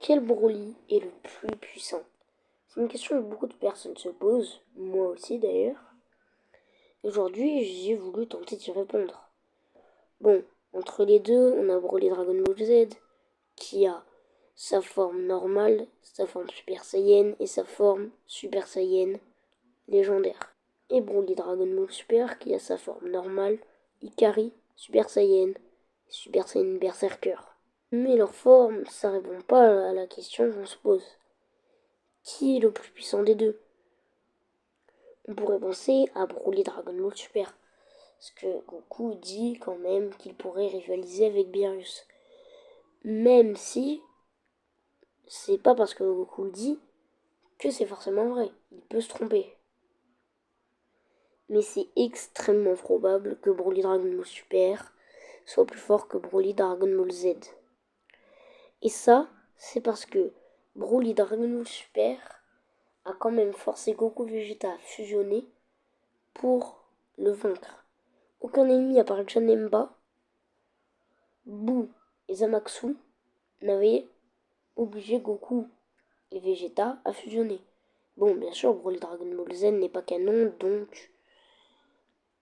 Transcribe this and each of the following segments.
Quel Broly est le plus puissant? C'est une question que beaucoup de personnes se posent, moi aussi d'ailleurs. Aujourd'hui, j'ai voulu tenter d'y répondre. Bon, entre les deux, on a Broly Dragon Ball Z, qui a sa forme normale, sa forme Super Saiyan et sa forme Super Saiyan légendaire. Et Broly Dragon Ball Super, qui a sa forme normale, Ikari, Super Saiyan, Super Saiyan Berserker. Mais leur forme, ça répond pas à la question qu'on se pose. Qui est le plus puissant des deux? On pourrait penser à Broly Dragon Ball Super. Parce que Goku dit quand même qu'il pourrait rivaliser avec Beerus. Même si c'est pas parce que Goku le dit que c'est forcément vrai. Il peut se tromper. Mais c'est extrêmement probable que Broly Dragon Ball Super soit plus fort que Broly Dragon Ball Z. Et ça, c'est parce que Broly Dragon Ball Super a quand même forcé Goku Vegeta à fusionner pour le vaincre. Aucun ennemi à part Janemba, Boo et Zamasu n'avaient obligé Goku et Vegeta à fusionner. Bon, bien sûr, Broly Dragon Ball Z n'est pas canon, donc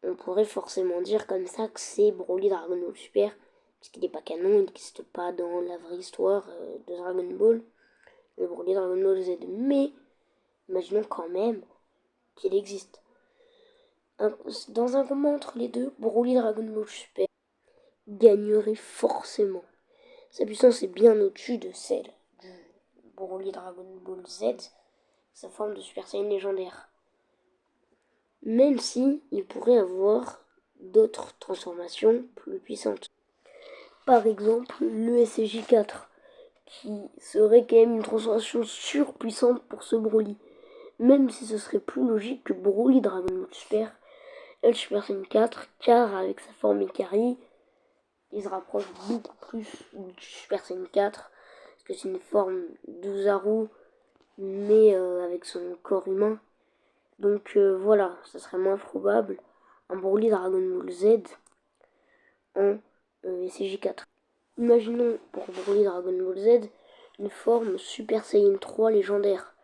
on pourrait forcément dire comme ça que c'est Broly Dragon Ball Super, puisqu'il n'est pas canon, il n'existe pas dans la vraie histoire de Dragon Ball, le Broly Dragon Ball Z. Mais, imaginons quand même qu'il existe. Dans un combat entre les deux, Broly Dragon Ball Super gagnerait forcément. Sa puissance est bien au-dessus de celle du Broly Dragon Ball Z, sa forme de Super Saiyan légendaire. Même si il pourrait avoir d'autres transformations plus puissantes. Par exemple, le SJ4, qui serait quand même une transformation surpuissante pour ce Broly. Même si ce serait plus logique que Broly Dragon Ball Super et le Super Saiyan 4, car avec sa forme Ikari, il se rapproche beaucoup plus du Super Saiyan 4, parce que c'est une forme d'Uzaru, mais avec son corps humain. Donc voilà, ça serait moins probable un Broly Dragon Ball Z en SJ4. Imaginons pour Broly Dragon Ball Z une forme Super Saiyan 3 légendaire.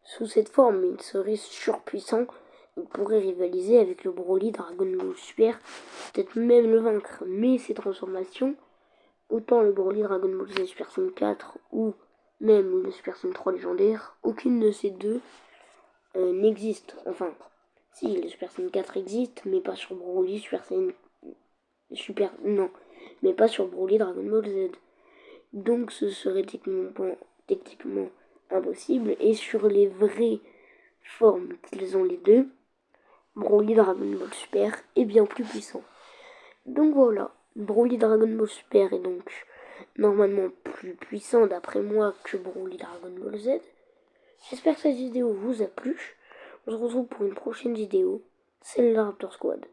Sous cette forme, il serait surpuissant. Il pourrait rivaliser avec le Broly Dragon Ball Super, peut-être même le vaincre. Mais ces transformations, autant le Broly Dragon Ball Z Super Saiyan 4 ou même le Super Saiyan 3 légendaire, aucune de ces deux n'existe. Enfin, si, le Super Saiyan 4 existe, mais pas sur Broly Super Saiyan... Non, mais pas sur Broly Dragon Ball Z. Donc ce serait techniquement impossible. Et sur les vraies formes qu'ils ont les deux, Broly Dragon Ball Super est bien plus puissant. Donc voilà, Broly Dragon Ball Super est donc normalement plus puissant d'après moi que Broly Dragon Ball Z. J'espère que cette vidéo vous a plu. On se retrouve pour une prochaine vidéo. C'est le Raptor Squad.